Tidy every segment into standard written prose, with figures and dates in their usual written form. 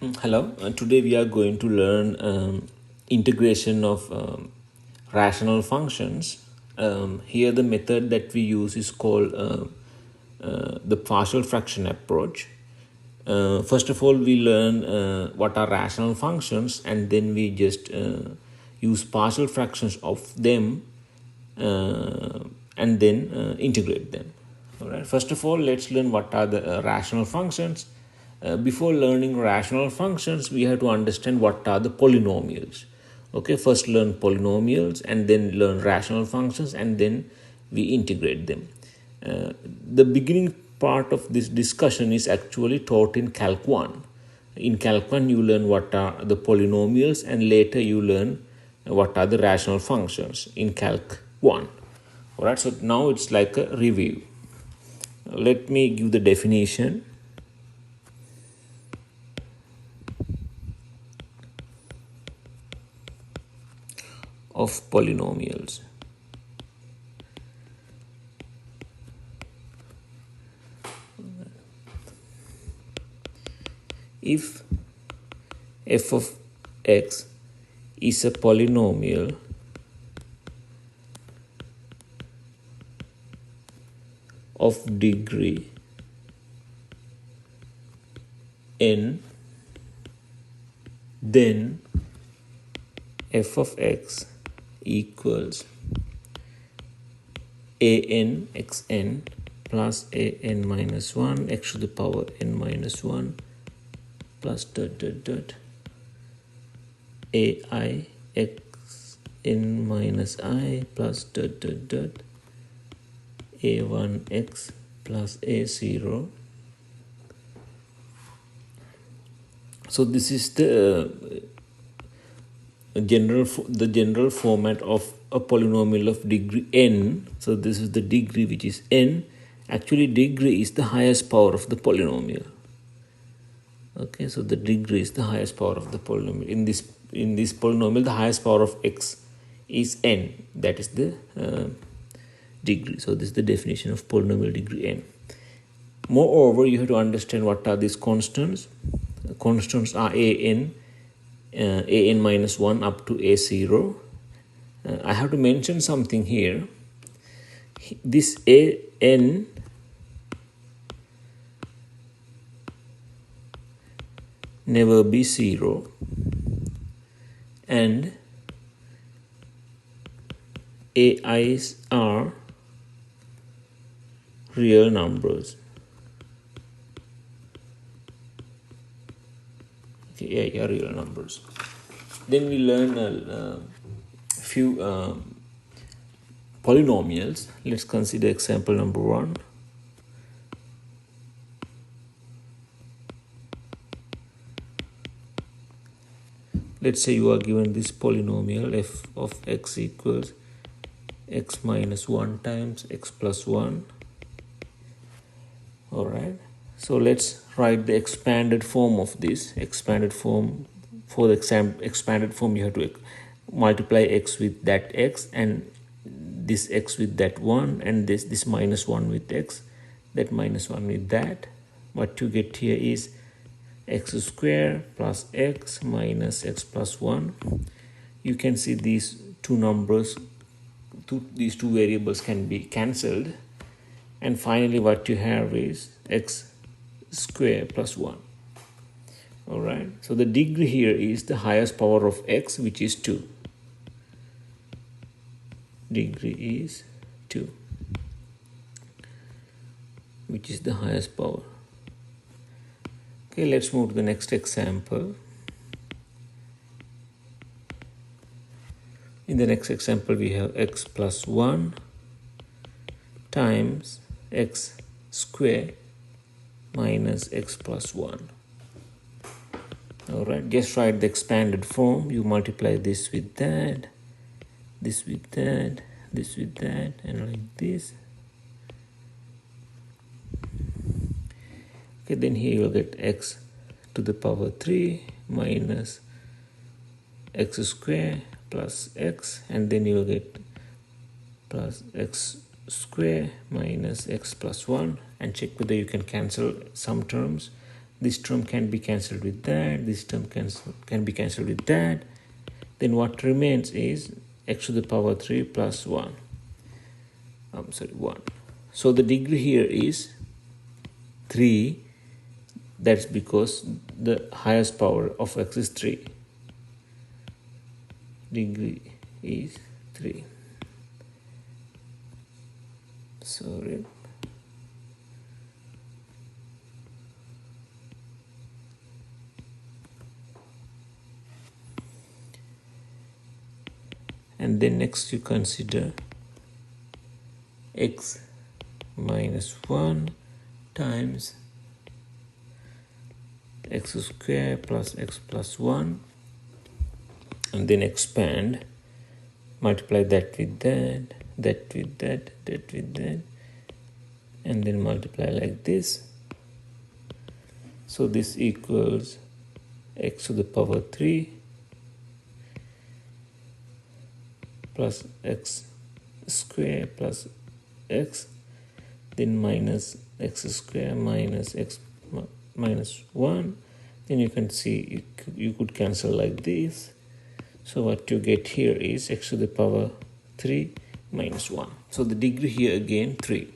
Hello, today we are going to learn integration of rational functions. Here the method that we use is called the partial fraction approach. First of all, we learn what are rational functions, and then we just use partial fractions of them uh, and then integrate them. All right. First of all, let's learn what are the rational functions. Before learning rational functions, we have to understand what are the polynomials. Okay, first learn polynomials and then learn rational functions, and then we integrate them. The beginning part of this discussion is actually taught in Calc 1. In Calc 1, you learn what are the polynomials, and later you learn what are the rational functions in Calc 1. All right, so now it's like a review. Let me give the definition. Of polynomials. If f of x is a polynomial of degree n, then f of x equals an xn plus an minus 1 x to the power n minus 1 plus ai x n minus I plus a1x plus a0. So this is the general format of a polynomial of degree n. So this is the degree, which is n. Actually, degree is the highest power of the polynomial. Okay, so the degree is the highest power of the polynomial. In this polynomial, the highest power of x is n. That is the degree. So this is the definition of polynomial degree n. Moreover, you have to understand what are these constants. The constants are an minus 1 up to a0. I have to mention something here. This an never be 0, and ai's are real numbers. Okay, yeah, real numbers. Then we learn a few polynomials. Let's consider example number 1. Let's say you are given this polynomial f of x equals x minus 1 times x plus 1. All right. So let's write the expanded form of this. Expanded form, for the expanded form, you have to multiply x with that x, and this x with that 1, and this minus 1 with x, that minus 1 with that. What you get here is x square plus x minus x plus 1. You can see these two numbers, these two variables can be cancelled, and finally what you have is x square plus 1. All right, so the degree here is the highest power of x, which is 2. Degree is 2, which is the highest power. Okay, let's move to the next example. In the next example, we have x plus 1 times x square minus x plus 1. All right, just write the expanded form. You multiply this with that, this with that, this with that, and like this. Okay, then here you will get x to the power 3 minus x square plus x, and then you will get plus x square minus x plus 1, and check whether you can cancel some terms. This term can be cancelled with that. This term can be cancelled with that. Then what remains is x to the power 3 plus 1. 1. So the degree here is 3. That's because the highest power of x is 3. Degree is 3. Sorry. And then next you consider x minus 1 times x square plus x plus 1, and then expand, multiply that with that, that with that, that with that, and then multiply like this. So this equals x to the power 3 plus x square plus x, then minus x square minus x minus 1. Then you can see you could cancel like this. So what you get here is x to the power 3 minus 1. So the degree here again 3.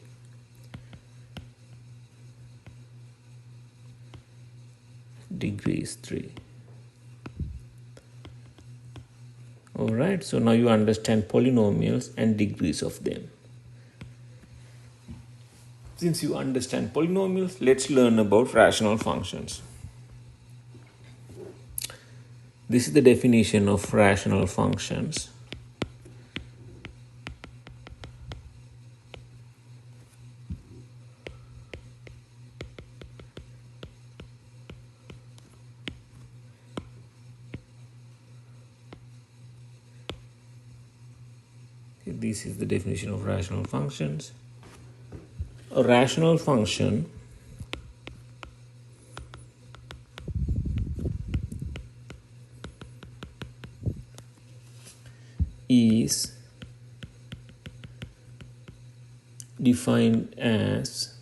Degree is 3. Alright, so now you understand polynomials and degrees of them. Since you understand polynomials, let's learn about rational functions. This is the definition of rational functions. This is the definition of rational functions. A rational function is defined as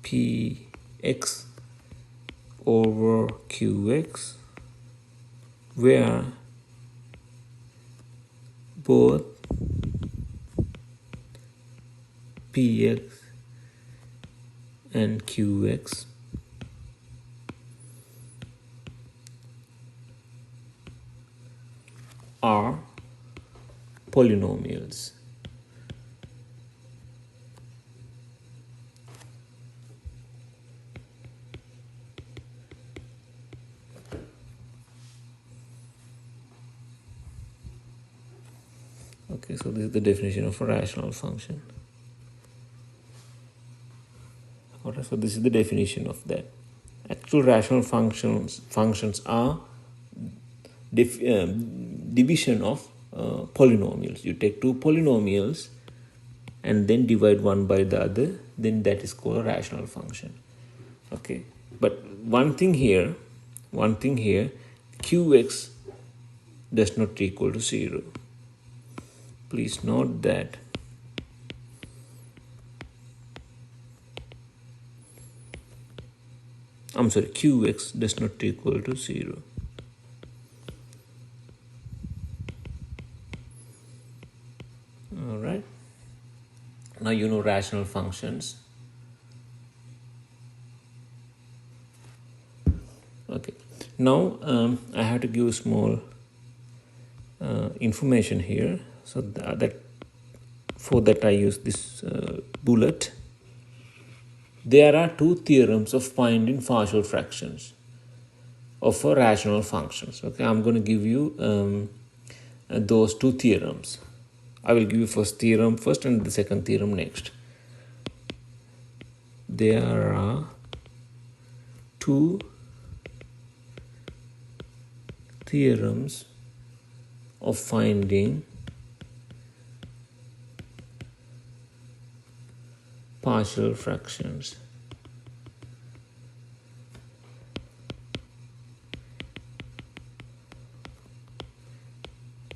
px over qx, where both px and qx are polynomials. Okay, so this is the definition of a rational function. Alright, so this is the definition of that. Actual rational functions are division of polynomials. You take two polynomials and then divide one by the other, then that is called a rational function. Okay, but one thing here, qx does not equal to 0. Please note that. I'm sorry, qx does not equal to 0. All right. Now you know rational functions. Okay. Now I have to give small information here. So for that I use this bullet. There are two theorems of finding partial fractions of a rational functions. Okay, I'm going to give you those two theorems. I will give you first theorem first and the second theorem next. There are two theorems of finding partial fractions.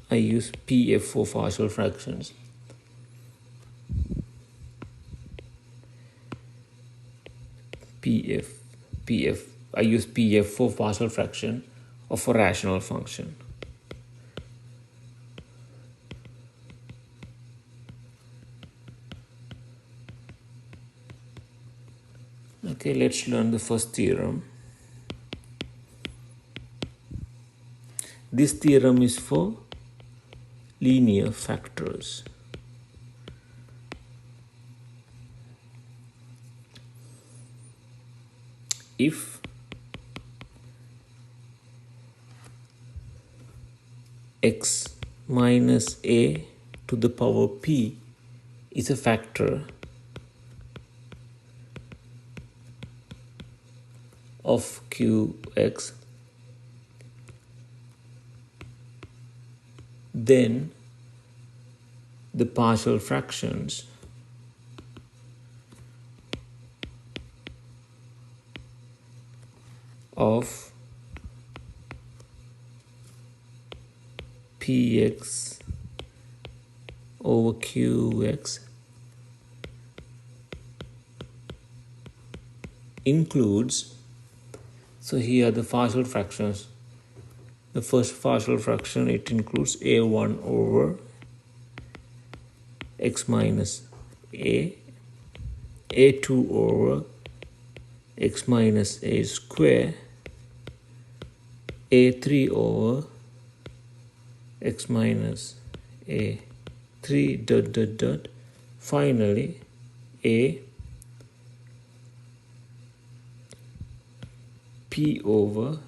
I use PF for partial fractions. PF. I use PF for partial fraction of a rational function. Okay, let's learn the first theorem. This theorem is for linear factors. If x minus a to the power p is a factor of qx, then the partial fractions of px over qx includes, so here are the partial fractions. The first partial fraction, it includes a1 over x minus a, a2 over x minus a square, a3 over x minus a 3 dot dot dot, finally a p over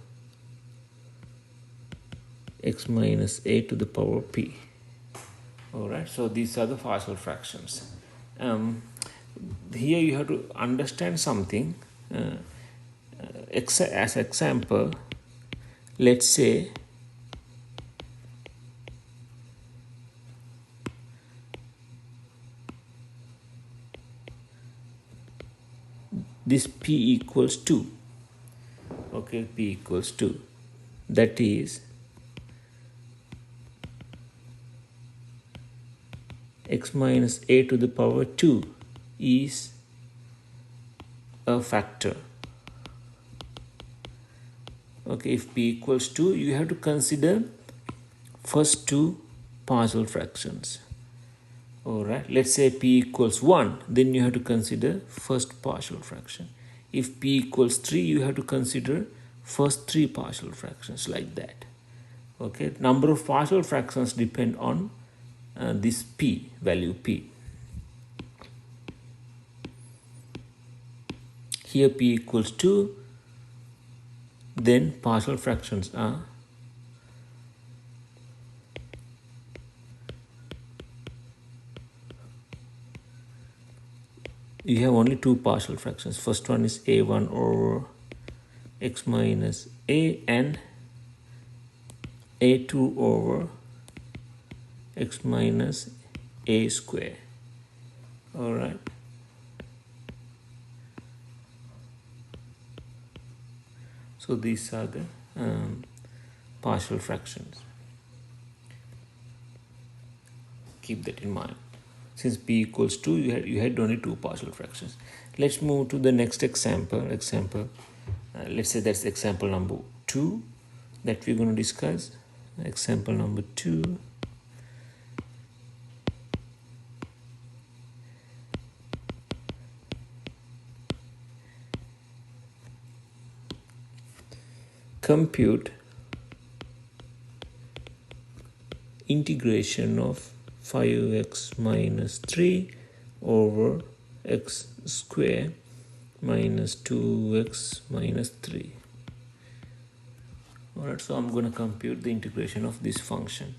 x minus a to the power p. Alright, so these are the partial fractions. Here you have to understand something. As example, let's say this p equals 2. Okay, p equals 2. That is x minus a to the power 2 is a factor. Okay, if p equals 2, you have to consider first two partial fractions. Alright, let's say p equals 1, then you have to consider first partial fraction. If p equals 3, you have to consider first three partial fractions, like that. Okay, number of partial fractions depend on this p, value p. Here p equals 2, then partial fractions are you have only two partial fractions. First one is a1 over x minus a and a2 over x minus a square. All right. So these are the partial fractions. Keep that in mind. Since p equals 2, you had only two partial fractions. Let's move to the next example. Let's say that's example number 2 that we're going to discuss. Example number 2. Compute integration of 5x minus 3 over x square minus 2x minus 3. Alright, so I'm going to compute the integration of this function.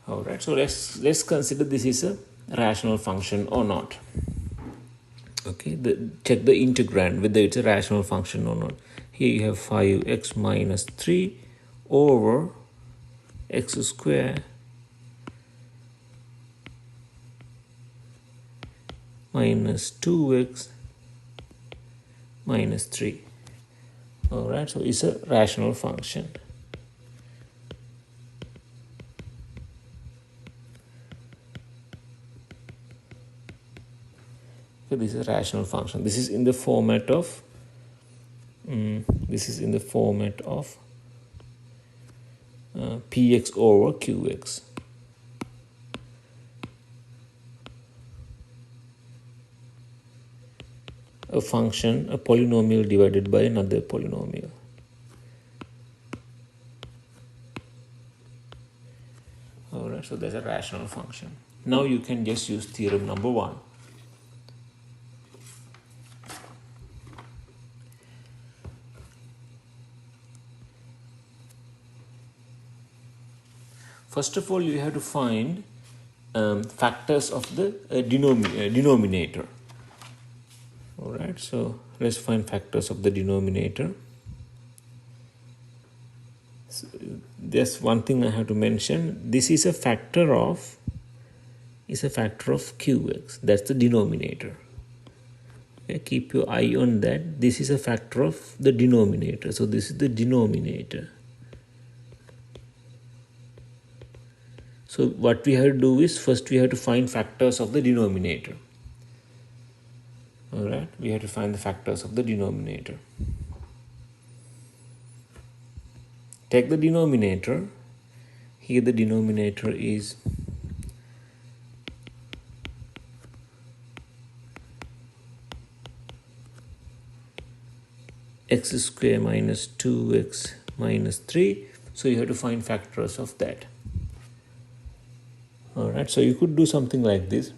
Alright, so let's consider this is a rational function or not. Okay, check the integrand whether it's a rational function or not. Here you have 5x minus 3 over x square minus 2x minus 3. Alright, so it's a rational function. Okay, this is a rational function. This is in the format of px over qx. A function, a polynomial divided by another polynomial. Alright, so there's a rational function. Now you can just use theorem number 1. First of all, you have to find factors of the denominator. Alright, so let's find factors of the denominator. So there's one thing I have to mention. This is a factor of qx. That's the denominator. Okay, keep your eye on that. This is a factor of the denominator. So this is the denominator. So what we have to do is, first we have to find factors of the denominator. Alright, we have to find the factors of the denominator. Take the denominator. Here the denominator is x square minus 2x minus 3. So you have to find factors of that. Alright, so you could do something like this.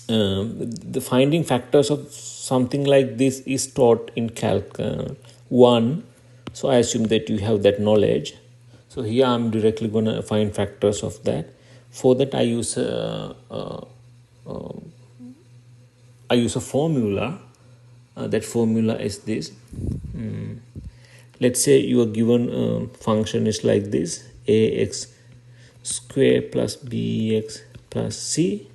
The finding factors of something like this is taught in Calc 1. So I assume that you have that knowledge. So here I'm directly going to find factors of that. For that I use a formula. That formula is this. Let's say your given function is like this: ax square plus bx plus c.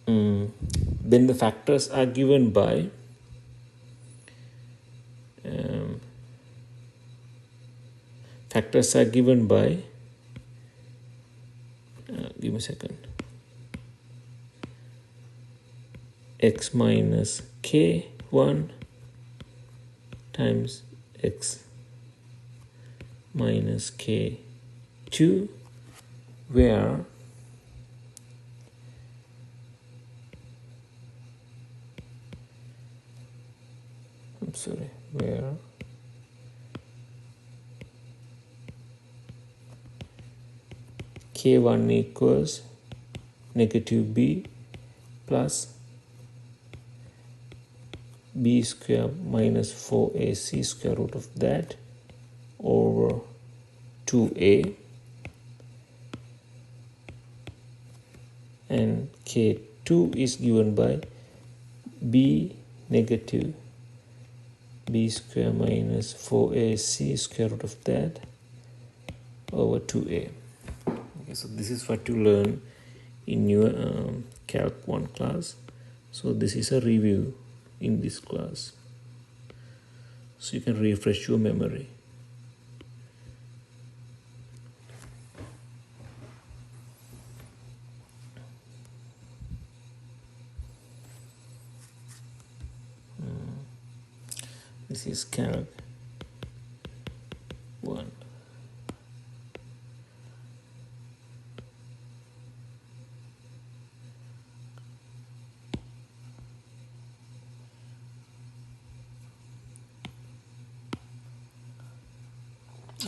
Then the factors are given by give me a second, x minus k1 times x minus k2, where k1 equals negative b plus b square minus 4ac square root of that over 2a, and k2 is given by b negative b square minus 4ac square root of that over 2a. Okay, so this is what you learn in your Calc 1 class. So this is a review in this class, so you can refresh your memory. This is Calc 1.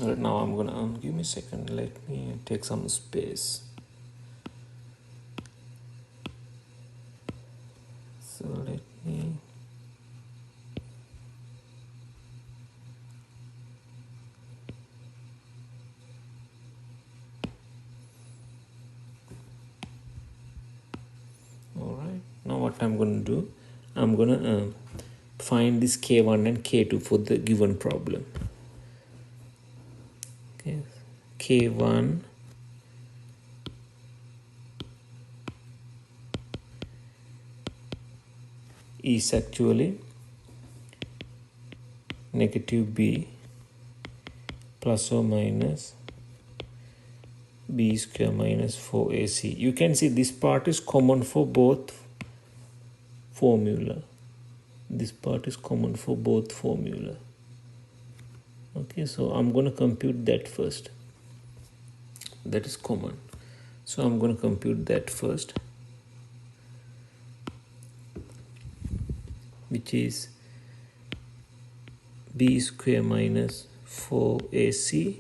Alright, now I'm gonna give me a second. Let me take some space. So let me. Alright, now what I'm going to do, I'm going to find this k1 and k2 for the given problem. Okay, k1 is actually negative b plus or minus b square minus 4ac. You can see this part is common for both formula. This part is common for both formula. Okay, so I'm going to compute that first. That is common. So I'm going to compute that first, which is b square minus 4ac,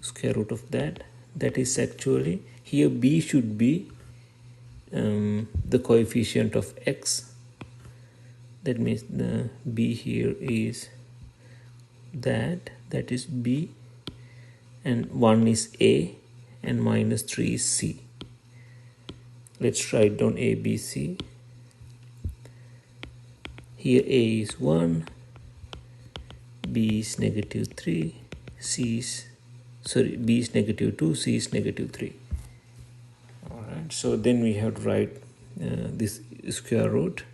square root of that. That is actually, here b should be the coefficient of x. That means the b here is that is b, and 1 is a, and minus 3 is c. Let's write down a, b, c. Here a is 1, b is negative 3, b is negative 2, c is negative 3. Alright, so then we have to write this square root,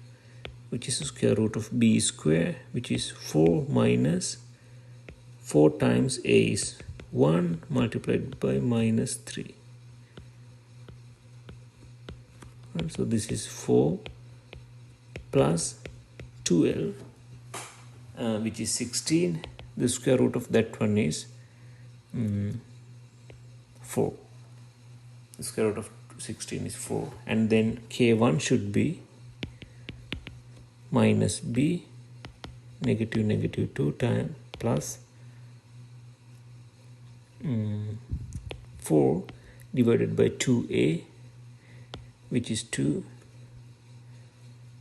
which is the square root of b square, which is 4 minus 4 times a is 1 multiplied by minus 3. And so this is 4 plus 12, which is 16. The square root of that one is 4. The square root of 16 is 4. And then k1 should be minus b negative 2 times plus 4 divided by 2a, which is 2.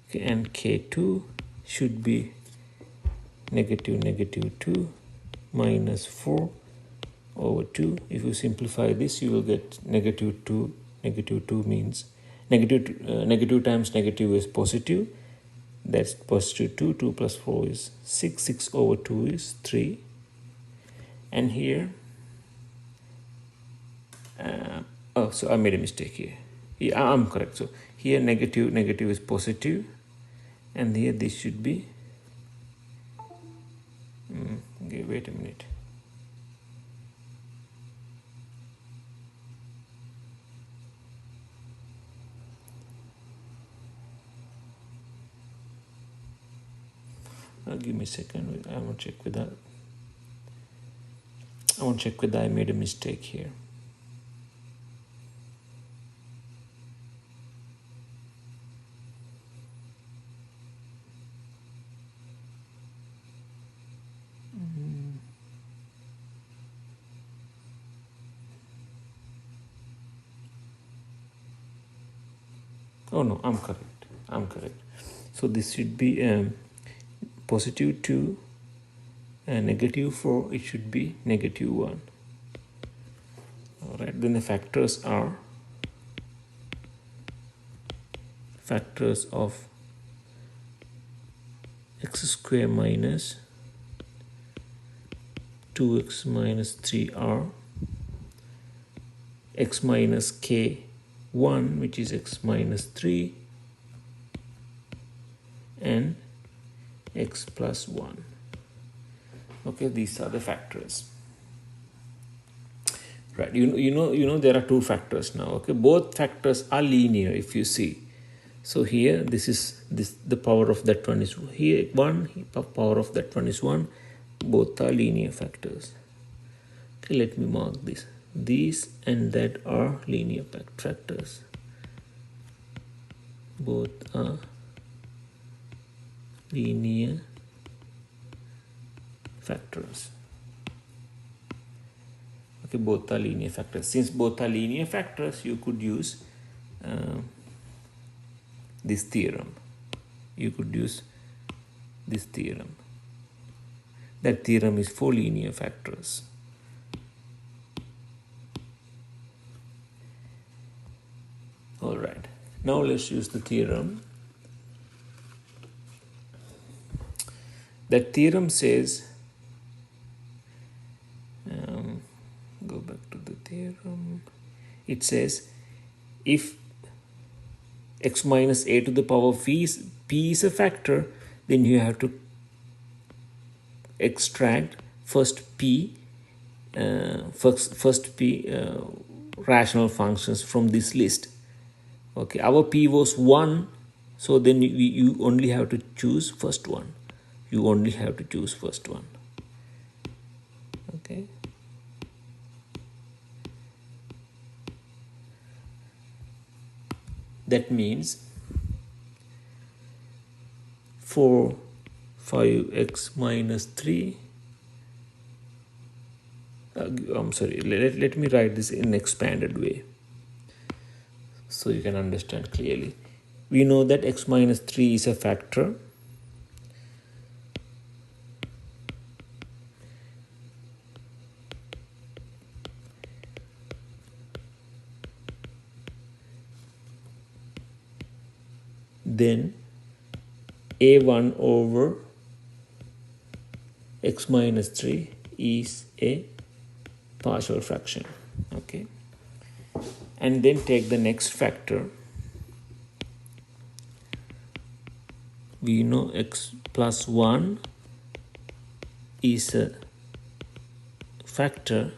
Okay, and k2 should be negative 2 minus 4 over 2. If you simplify this, you will get negative 2. Negative 2 means negative times negative is positive. That's positive 2. 2 plus 4 is 6. 6 over 2 is 3. And here, so I made a mistake here. Yeah, I'm correct. So here negative is positive, and here this should be, okay, wait a minute. Give me a second. I want to check with that. I made a mistake here. Oh no, I'm correct. So this should be positive 2 and negative 4. It should be negative 1. Alright, then the factors are factors of x square minus 2x minus 3 are x minus k1, which is x minus 3, and x plus 1. Okay, these are the factors. Right, you know there are two factors now. Okay, both factors are linear if you see. So here the power of that one is here 1, power of that one is 1. Both are linear factors. Okay, let me mark this. These and that are linear factors. Both are linear factors. Okay, both are linear factors. Since both are linear factors, you could use this theorem. That theorem is for linear factors. All right. Now let's use the theorem. That theorem says, go back to the theorem. It says if x minus a to the power p is a factor, then you have to extract first p first p rational functions from this list. Okay, our p was 1, so then you only have to choose first one. You only have to choose first one. Okay. That means for 5x minus 3, I'm sorry, let me write this in an expanded way so you can understand clearly. We know that x minus 3 is a factor. Then a1 over x minus 3 is a partial fraction. Okay, and then take the next factor. We know x plus 1 is a factor.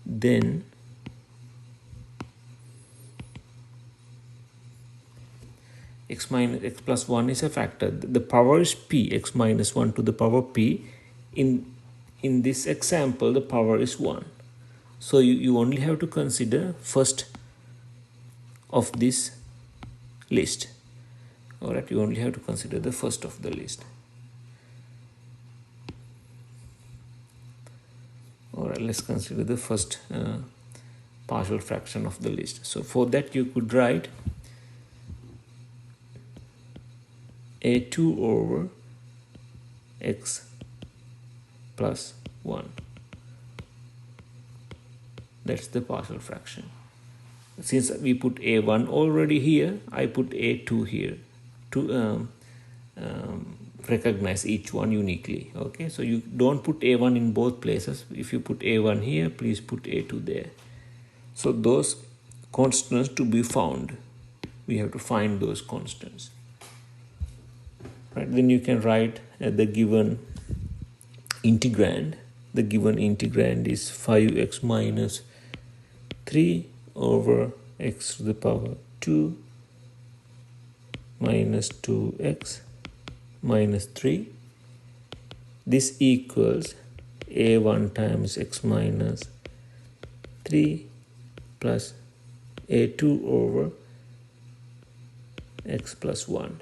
Then x plus 1 is a factor. The power is p, x minus 1 to the power p. In this example, the power is 1. So you only have to consider first of this list. Alright, you only have to consider the first of the list. Alright, let's consider the first partial fraction of the list. So for that you could write a2 over x plus 1. That's the partial fraction. Since we put a1 already here, I put a2 here to recognize each one uniquely. Okay, so you don't put a1 in both places. If you put a1 here, please put a2 there. So those constants to be found, we have to find those constants. Right, then you can write the given integrand. The given integrand is 5x minus 3 over x to the power 2 minus 2x minus 3. This equals a1 times x minus 3 plus a2 over x plus 1.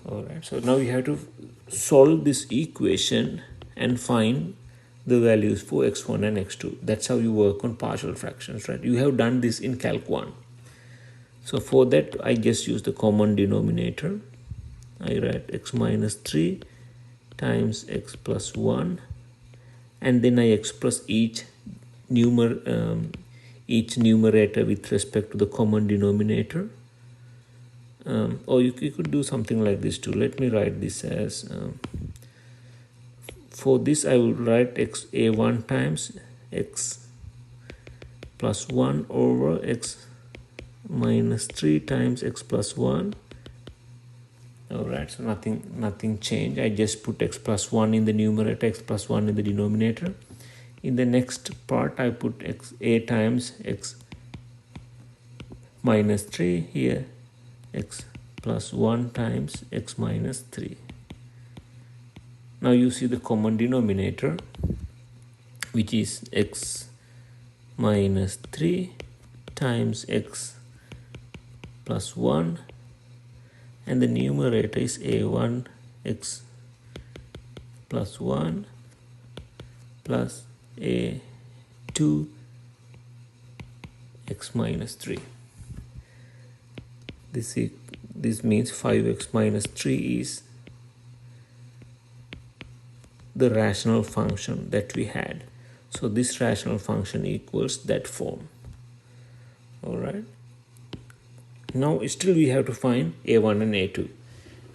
Alright, so now you have to solve this equation and find the values for x1 and x2. That's how you work on partial fractions, right? You have done this in Calc 1. So for that, I just use the common denominator. I write x minus 3 times x plus 1, and then I express each numerator with respect to the common denominator. Or you could do something like this too. Let me write this as for this I will write a1 times x plus 1 over x minus 3 times x plus 1. Alright, so nothing changed. I just put x plus 1 in the numerator, x plus 1 in the denominator. In the next part I put a times x minus 3 here, x plus 1 times x minus 3. Now you see the common denominator, which is x minus 3 times x plus 1, and the numerator is a1 x plus 1 plus a2 x minus 3. This means 5x minus 3 is the rational function that we had. So this rational function equals that form. Alright. Now still we have to find a1 and a2.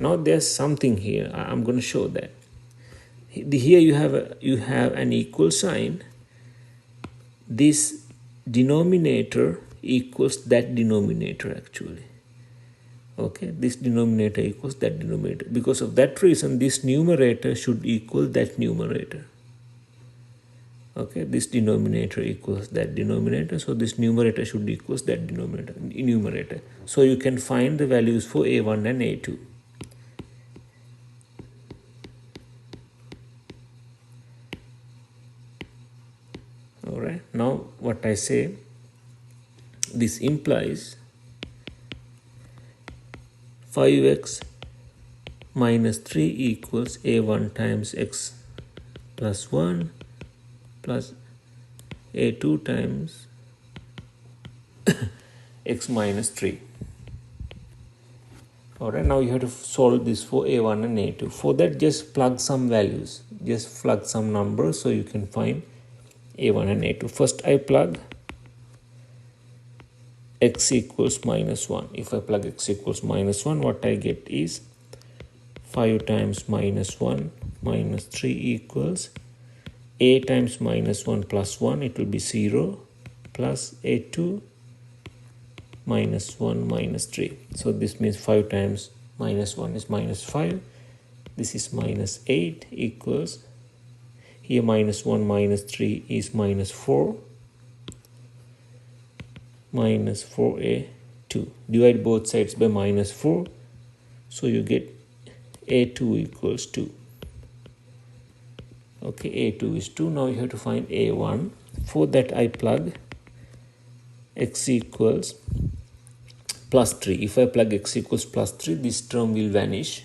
Now there's something here. I'm going to show that. Here you have an equal sign. This denominator equals that denominator actually. Okay, this denominator equals that denominator. Because of that reason, this numerator should equal that numerator. Okay, this denominator equals that denominator, so this numerator should equals that numerator. So you can find the values for a1 and a2. All right, now what I say, this implies 5x minus 3 equals a1 times x plus 1 plus a2 times x minus 3. Alright, now you have to solve this for a1 and a2. For that, just plug some values, just plug some numbers so you can find a1 and a2. First I plug x equals minus 1. If I plug x equals minus 1, what I get is 5 times minus 1 minus 3 equals a times minus 1 plus 1, it will be 0, plus a2 minus 1 minus 3. So this means 5 times minus 1 is minus 5. This is minus 8 equals, here minus 1 minus 3 is minus 4. Minus 4a2. Divide both sides by minus 4. So you get a2 equals 2. Okay, a2 is 2. Now you have to find a1. For that I plug x equals plus 3. If I plug x equals plus 3, this term will vanish.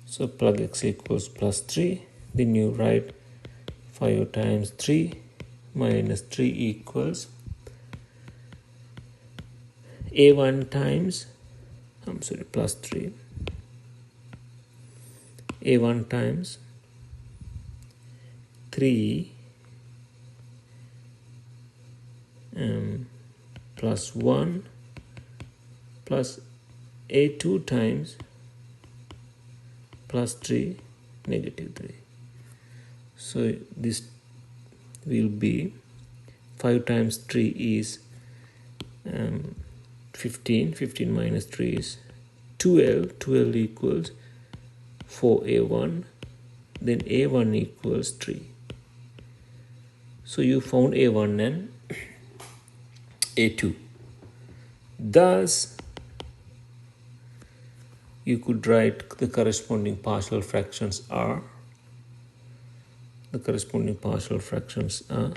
So plug x equals plus 3. Then you write 5 times 3 minus 3 equals a1 times, plus 3. a1 times 3 plus 1 plus a2 times plus 3 negative 3. So this will be 5 times 3 is 15. 15 minus 3 is 12. 12 equals 4a1. Then a1 equals 3. So you found a1 and a2. Thus, you could write the corresponding partial fractions are. The corresponding partial fractions are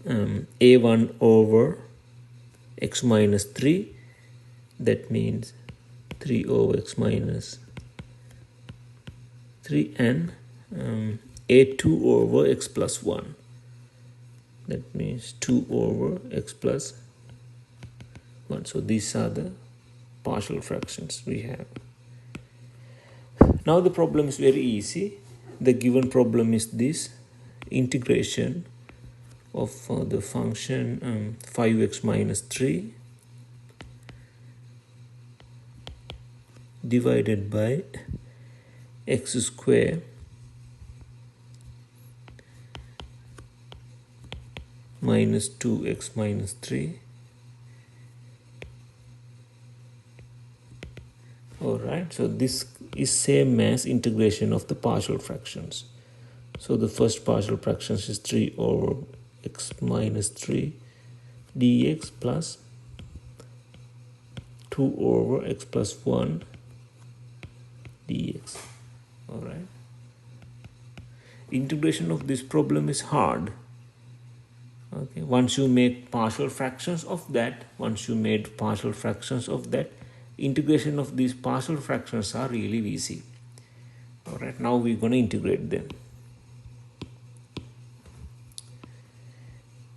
a1 over x minus 3. That means 3 over x minus 3, and a2 over x plus 1. That means 2 over x plus 1. So these are the partial fractions we have. Now the problem is very easy. The given problem is this: integration of the function 5x minus 3 divided by x square minus 2x minus 3. Alright, so this is same as integration of the partial fractions. So the first partial fraction is 3 over x minus 3 dx plus 2 over x plus 1 dx. Alright. Integration of this problem is hard. Okay, once you make partial fractions of that, integration of these partial fractions are really easy. Alright, now we're going to integrate them.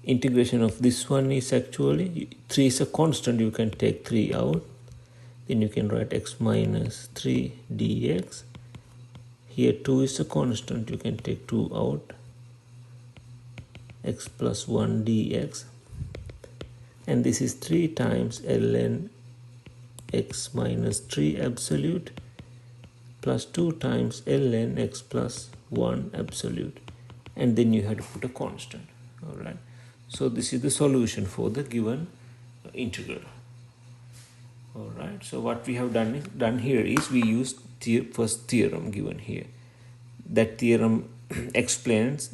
Integration of this one is actually 3 is a constant, you can take 3 out. Then you can write x minus 3 dx. Here 2 is a constant, you can take 2 out. X plus 1 dx. And this is 3 times ln x minus 3 absolute plus 2 times ln x plus 1 absolute. and then you have to put a constant. All right, so this is the solution for the given integral. All right, so what we have done here is we used first theorem given here. That theorem explains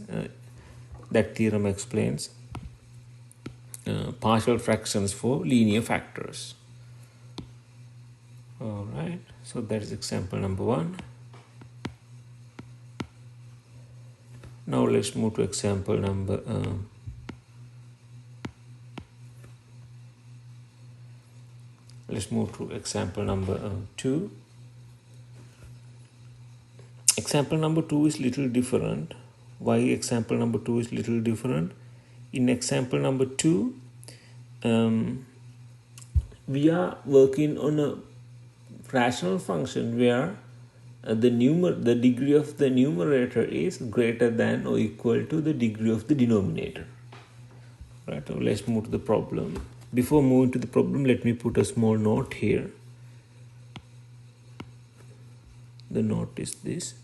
partial fractions for linear factors. All right, so that is example number 1. Now let's move to example number let's move to example number 2. Example number 2 is little different. Why example number 2 is little different? In example number 2, we are working on a rational function where the degree of the numerator is greater than or equal to the degree of the denominator. Right, so let's move to the problem. Before moving to the problem, let me put a small note here. The note is this.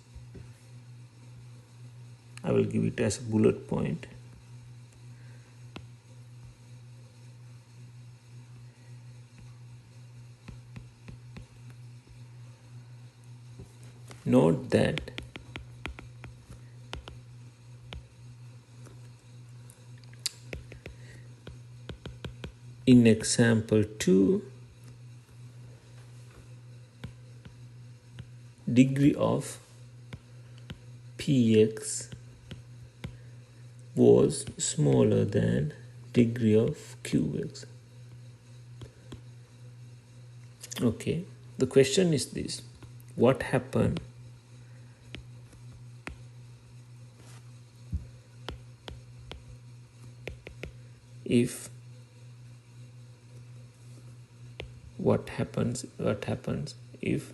I will give it as a bullet point. Note that in example 2, degree of px was smaller than degree of qx. Okay, the question is this: what happened if what happens if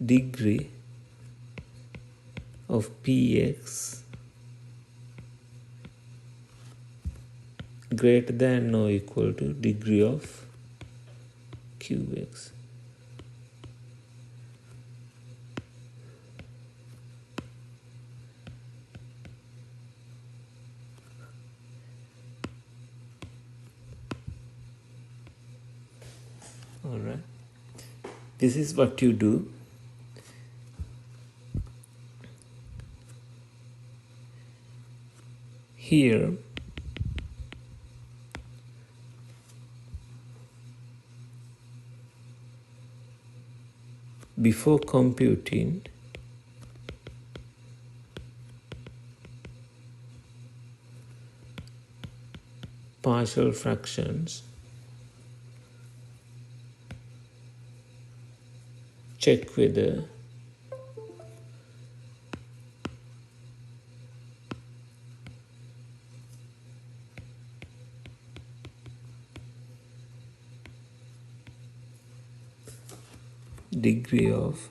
degree of px greater than or equal to degree of qx? All right, this is what you do. Here before computing partial fractions, check whether degree of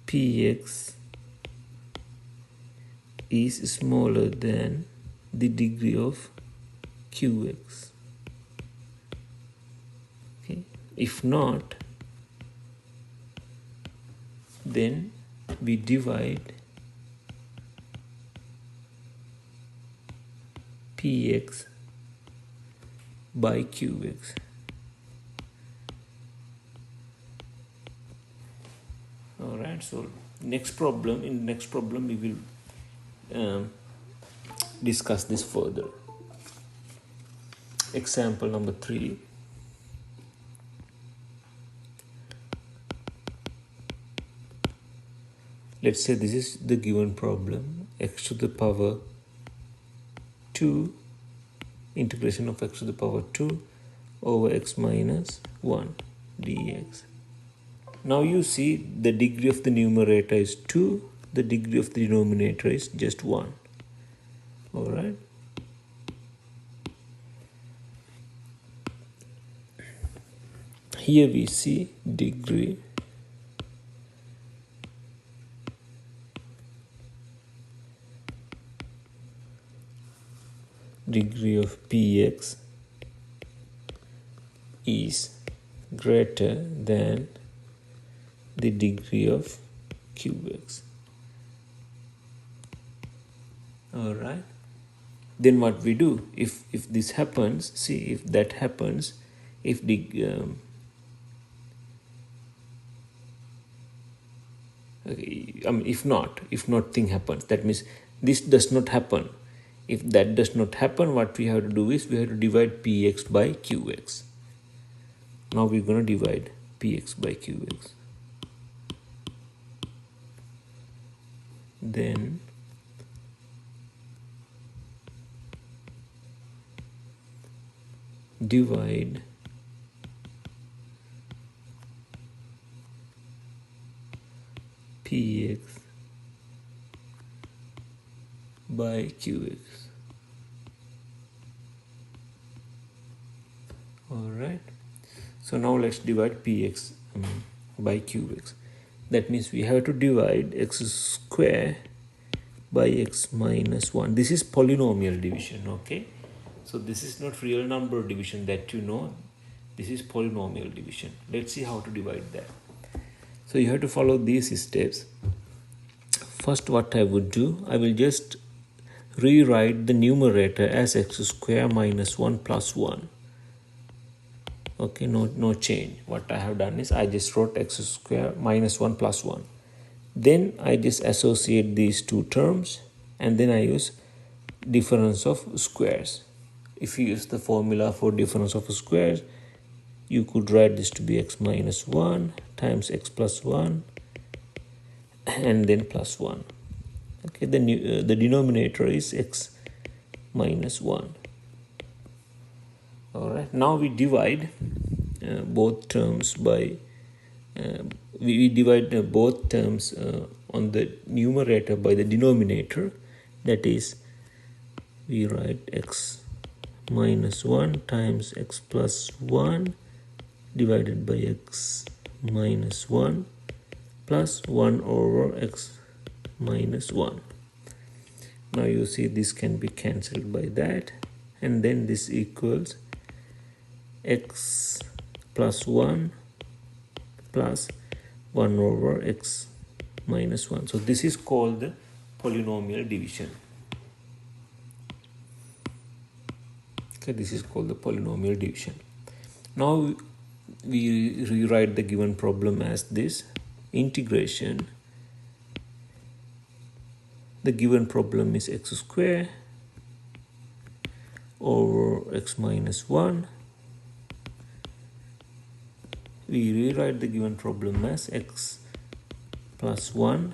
px is smaller than the degree of qx. Okay. If not, then we divide px by qx. All right, so in the next problem we will discuss this further. Example number 3. Let's say this is the given problem: x to the power 2, integration of x to the power 2 over x minus 1 dx. Now you see the degree of the numerator is 2, the degree of the denominator is just 1. All right. Here we see degree of px is greater than the degree of qx. All right, then what we do, if this happens, see if that happens, if the if not thing happens, that means this does not happen. If that does not happen, what we have to do is we have to divide px by qx. Now we're going to divide px by qx. Then divide px by qx. All right, so now let's divide px by qx. That means we have to divide x square by x minus 1. This is polynomial division, okay? So this is not real number division that you know. This is polynomial division. Let's see how to divide that. So you have to follow these steps. First, what I would do, I will just rewrite the numerator as x square minus 1 plus 1. Okay, no change. What I have done is I just wrote x square minus 1 plus 1. Then I just associate these two terms, and then I use difference of squares. If you use the formula for difference of squares, you could write this to be x minus 1 times x plus 1 and then plus 1. Okay, the denominator is x minus 1. All right, now we divide both terms by we divide both terms on the numerator by the denominator. That is, we write x minus 1 times x plus 1 divided by x minus 1 plus 1 over x minus 1. Now you see this can be cancelled by that, and then this equals x plus 1 plus 1 over x minus 1. So this is called the polynomial division. Okay, this is called the polynomial division. Now we rewrite the given problem as this: integration. The given problem is x square over x minus 1. We rewrite the given problem as x plus 1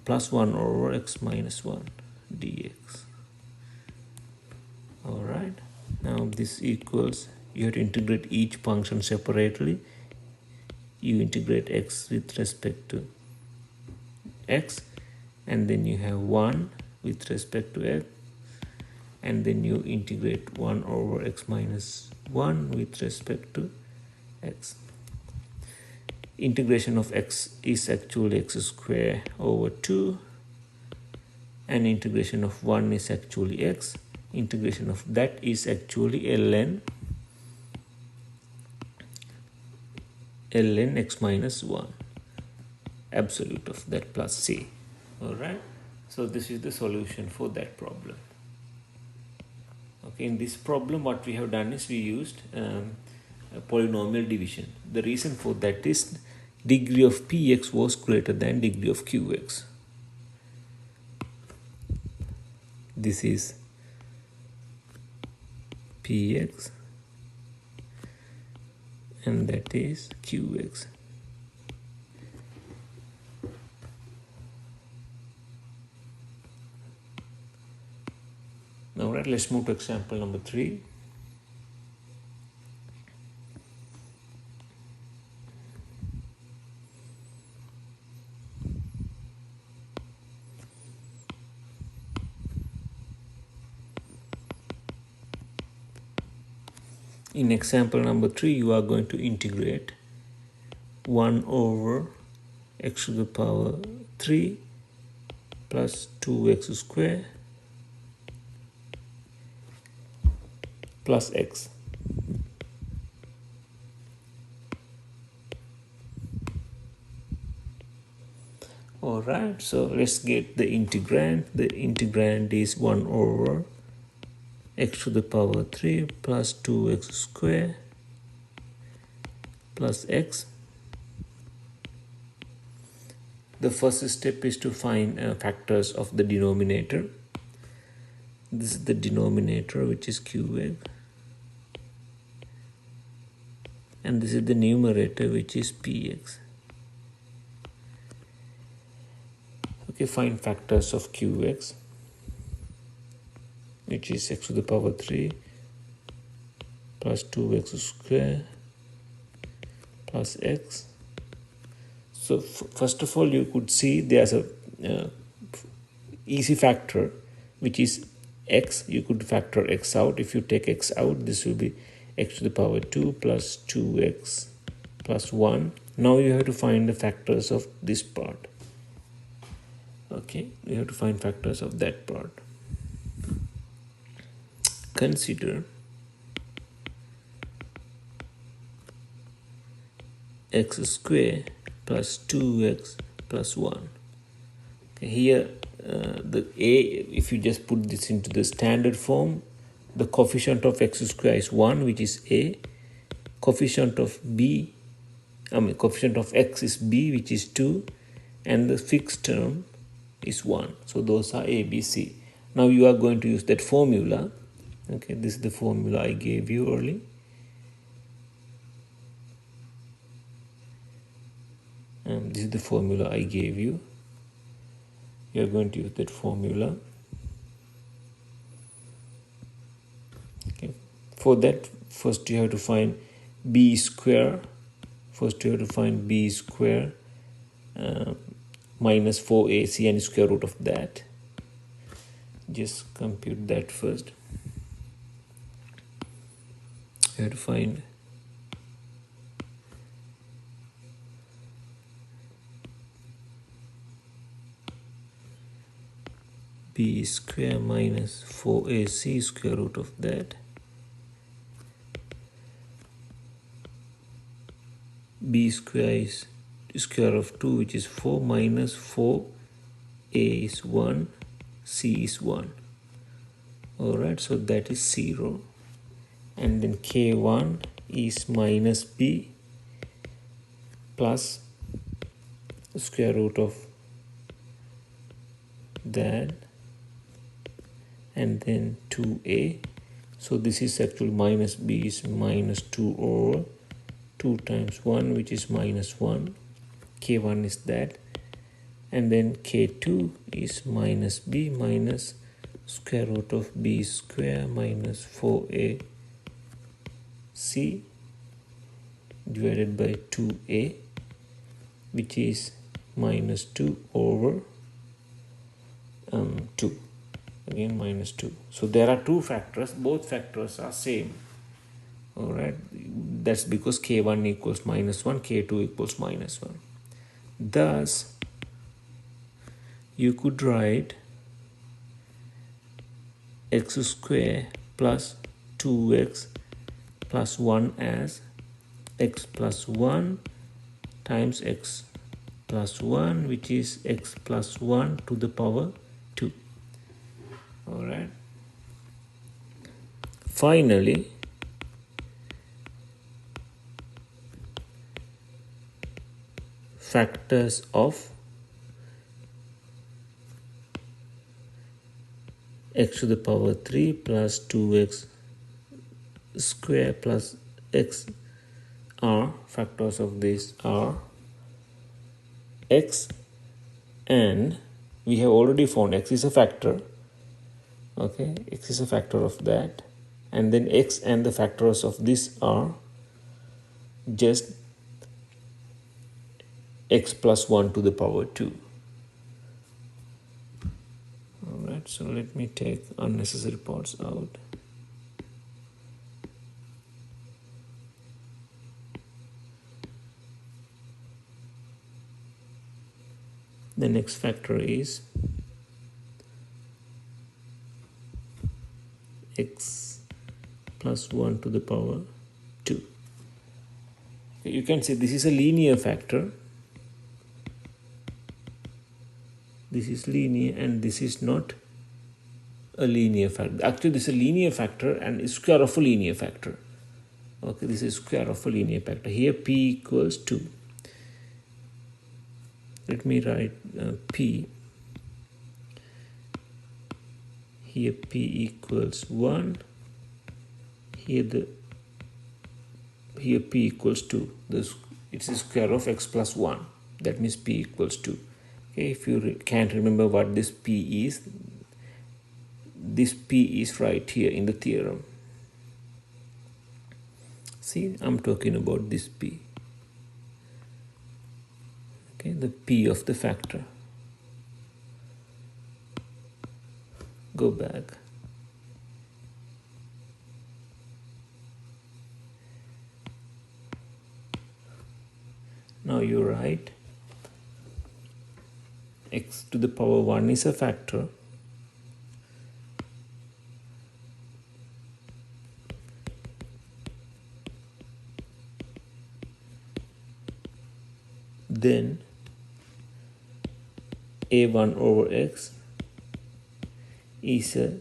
plus 1 over x minus 1 dx. All right, now this equals, you have to integrate each function separately. You integrate x with respect to x, and then you have 1 with respect to x, and then you integrate 1 over x minus 1 with respect to x. Integration of x is actually x square over 2, and integration of 1 is actually x. Integration of that is actually ln x minus 1, absolute of that plus c. All right, so this is the solution for that problem. Okay, in this problem what we have done is we used a polynomial division. The reason for that is degree of px was greater than degree of qx. This is px and that is qx. Now let's move to example number 3. In example number 3, you are going to integrate 1 over x to the power 3 plus 2x square plus x. Alright, so let's get the integrand. The integrand is 1 over x to the power 3 plus 2x square plus x. The first step is to find factors of the denominator. This is the denominator, which is qx, and this is the numerator, which is px. Okay, find factors of qx, which is x to the power 3 plus 2x square plus x. So first of all, you could see there's a easy factor, which is x. You could factor x out. If you take x out, this will be x to the power 2 plus 2x plus 1. Now you have to find the factors of this part. Okay, you have to find factors of that part. Consider x square plus 2x plus 1. Okay, here the a, if you just put this into the standard form, the coefficient of x square is 1, which is a. Coefficient of coefficient of x is b, which is 2, and the fixed term is 1. So those are a, b, c. Now you are going to use that formula. Okay, this is the formula I gave you earlier. This is the formula I gave you. You are going to use that formula. Okay. For that, first you have to find b square. First you have to find b square minus 4ac and square root of that. Just compute that first. You have to find b square minus 4ac square root of that. B square is square of 2, which is 4, minus 4, a is 1, c is 1. Alright, so that is 0. And then k1 is minus b plus square root of that, and then 2a. So this is actually minus b is minus 2 over 2 times 1, which is minus 1. K1 is that. And then K2 is minus b minus square root of b square minus 4ac divided by 2a, which is minus 2 over 2. Again minus 2. So there are two factors. Both factors are same. Alright. That's because k1 equals minus 1, k2 equals minus 1. Thus, you could write x square plus 2x plus 1 as x plus 1 times x plus 1, which is x plus 1 to the power 2. Alright. Finally, factors of x to the power 3 plus 2x square plus x are, factors of this are x, and we have already found x is a factor. Okay, x is a factor of that, and then x and the factors of this are just x plus 1 to the power 2. Alright, so let me take unnecessary parts out. The next factor is x plus 1 to the power 2. You can say this is a linear factor. this is linear and this is not a linear factor. Actually, this is a linear factor and is square of a linear factor. Okay, this is square of a linear factor. Here p equals 2. Let me write p. Here p equals 1. Here p equals 2. It's the square of x plus 1. That means p equals 2. Okay, if you can't remember what this p is, this p is right here in the theorem. See, I'm talking about this p. Okay, the p of the factor. Go back. Now you write x to the power 1 is a factor. Then a1 over x is a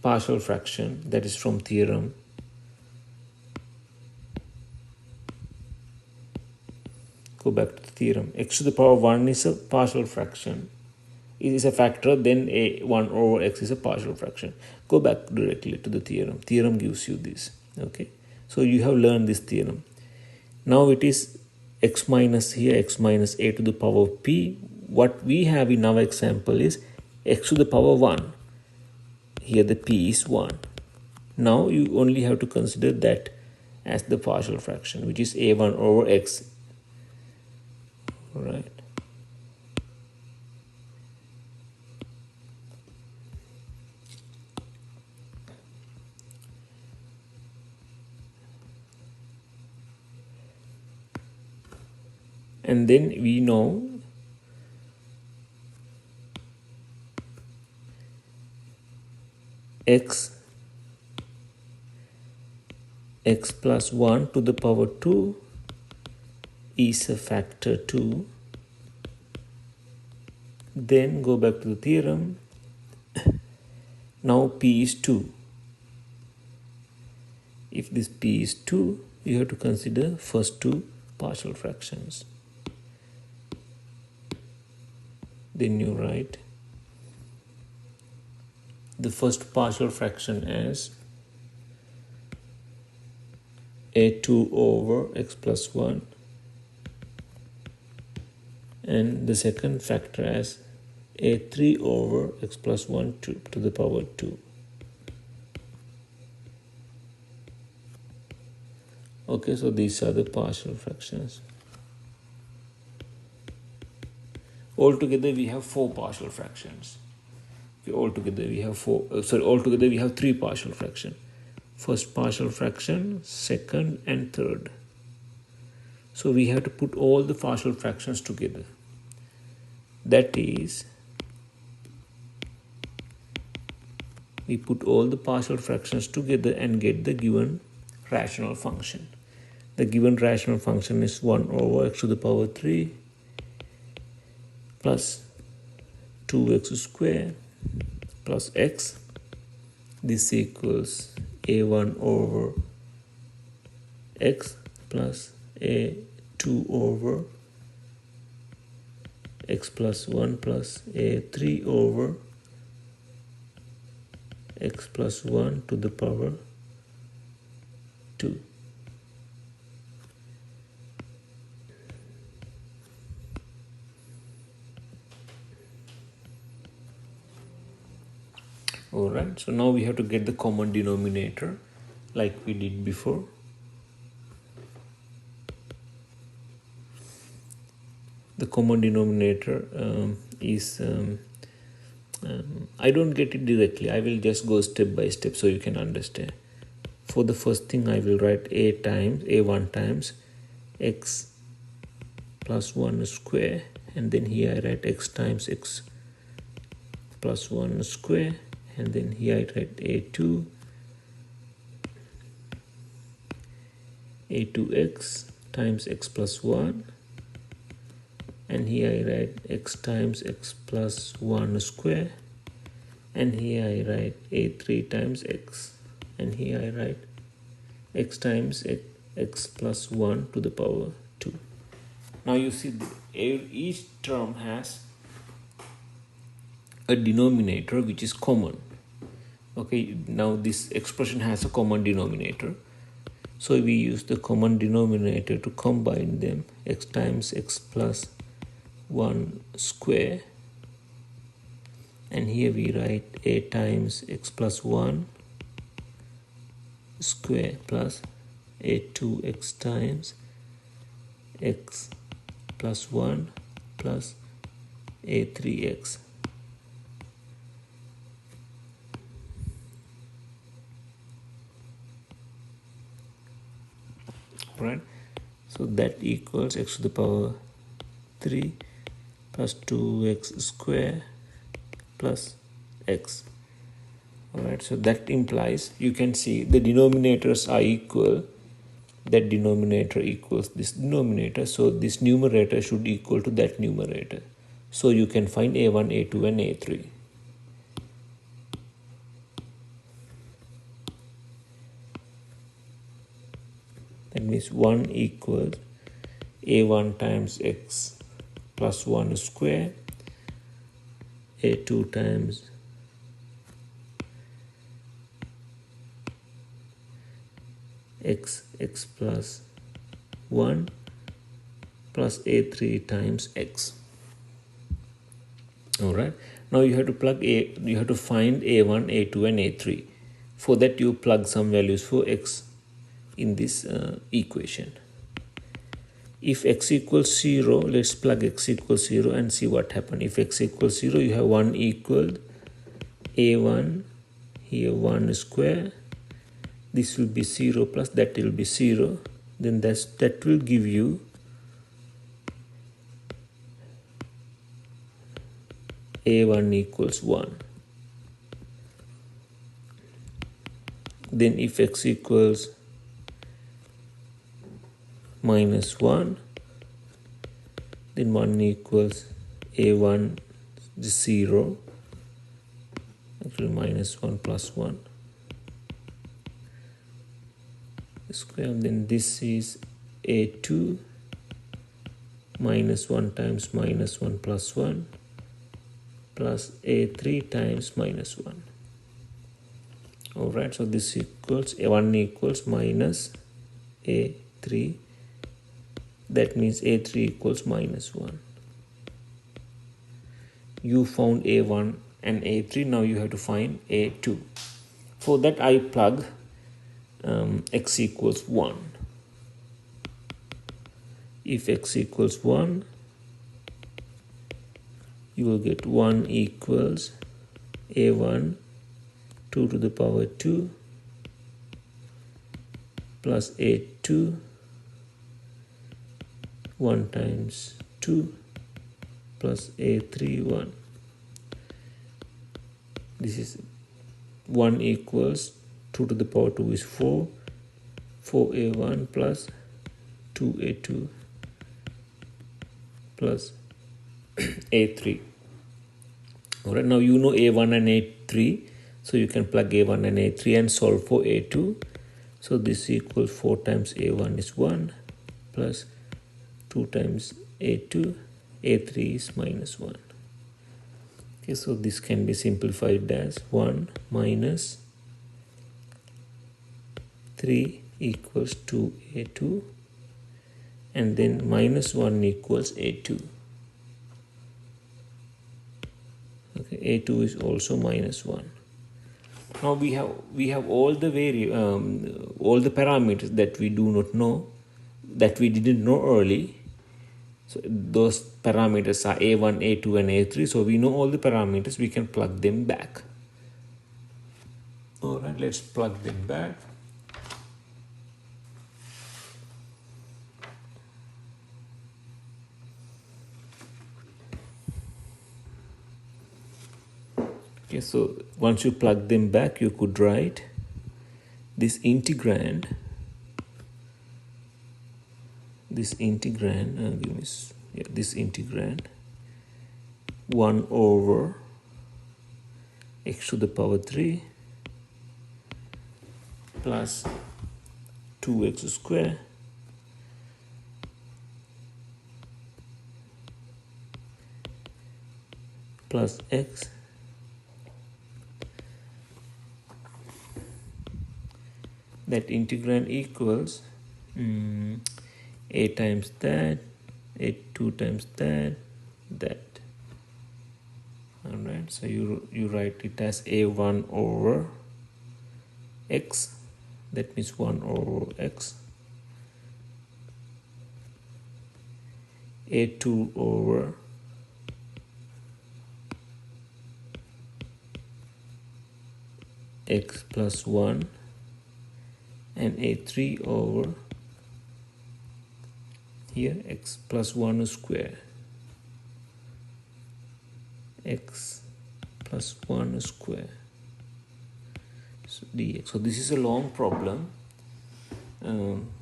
partial fraction, that is from theorem. Go back to the theorem. X to the power 1 is a partial fraction. It is a factor, then a1 over x is a partial fraction. Go back directly to the theorem. Theorem gives you this. Okay, so you have learned this theorem. Now it is x minus here, x minus a to the power p. What we have in our example is x to the power 1. Here the p is 1. Now you only have to consider that as the partial fraction, which is a1 over x. Right. And then we know x plus 1 to the power 2 is a factor 2. Then go back to the theorem. Now p is 2. If this p is 2, you have to consider first two partial fractions. Then you write the first partial fraction as a2 over x plus 1 and the second factor as a3 over x plus 1 to the power 2. Okay, so these are the partial fractions. Altogether we have 4 partial fractions. Okay, altogether we have altogether we have 3 partial fractions. First partial fraction, second and third. So we have to put all the partial fractions together. That is, we put all the partial fractions together and get the given rational function. The given rational function is 1 over x to the power 3 plus 2x squared plus x. This equals a1 over x plus a2 over x plus 1 plus a3 over x plus 1 to the power 2. Alright, so now we have to get the common denominator like we did before. The common denominator is, I don't get it directly. I will just go step by step so you can understand. For the first thing, I will write a1 times x plus 1 square, and then here I write x times x plus 1 square, and then here I write a2x times x plus 1 and here I write x times x plus 1 square, and here I write a3 times x, and here I write x times x plus 1 to the power 2. Now you see each term has a denominator which is common. Okay, now this expression has a common denominator, so we use the common denominator to combine them. X times x plus 1 square, and here we write a times x plus 1 square plus a2x times x plus 1 plus a3x. Right, so that equals x to the power 3 plus 2x square plus x. Alright, so that implies, you can see the denominators are equal. That denominator equals this denominator, so this numerator should equal to that numerator. So you can find a1, a2 and a3. That means 1 equals a1 times x plus 1 square, a2 times x plus 1 plus a3 times x. All right, now you have to find a1, a2 and a3. For that you plug some values for x in this equation. If x equals 0, let's plug x equals 0 and see what happens. If x equals 0, you have 1 equal a1, here 1 square, this will be 0 plus that will be 0, then that will give you a1 equals 1. Then if x equals minus 1, then 1 equals a1 0, actually minus 1 plus 1 square, then this is a2 minus 1 times minus 1 plus 1 plus a3 times minus 1. Alright, so this equals a1 equals minus a3, that means a3 equals minus 1. You found a1 and a3, now you have to find a2. For that I plug x equals 1. If x equals 1, you will get 1 equals a1 2 to the power 2 plus a2 1 times 2 plus a3 1. This is 1 equals 2 to the power 2 is 4, 4a1 plus 2a2 plus a3. Alright, now you know a1 and a3, so you can plug a1 and a3 and solve for a2. So this equals 4 times a1 is 1 plus 2 times a2, a3 is minus 1. Okay, so this can be simplified as 1 minus 3 equals 2a2, and then minus 1 equals a2. Okay, a2 is also minus 1. Now we have all the all the parameters that we do not know, that we didn't know early. So those parameters are a1, a2 and a3. So we know all the parameters, we can plug them back. All right, let's plug them back. Okay, so once you plug them back, you could write this integrand, give me this integrand 1 over x to the power 3 plus 2x square plus x that integrand equals a times that, a 2 times that. Alright, so you write it as a1 over x, that means 1 over x, a2 over x plus 1, and a3 over here x plus 1 square, x plus 1 square, so dx. So this is a long problem.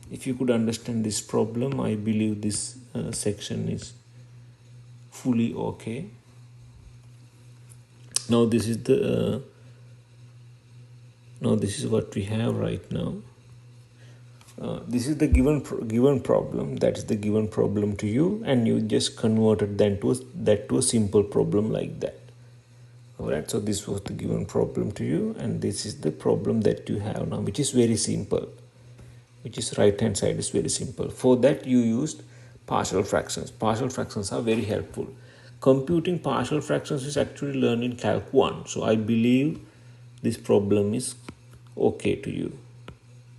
If you could understand this problem, I believe this section is fully okay. Now this is the this is what we have right now. This is the given problem. That is the given problem to you, and you just converted that to a simple problem like that. Alright, so this was the given problem to you, and this is the problem that you have now, which is very simple, which is right hand side is very simple. For that you used partial fractions. Partial fractions are very helpful. Computing partial fractions is actually learned in Calc 1. So I believe this problem is okay to you,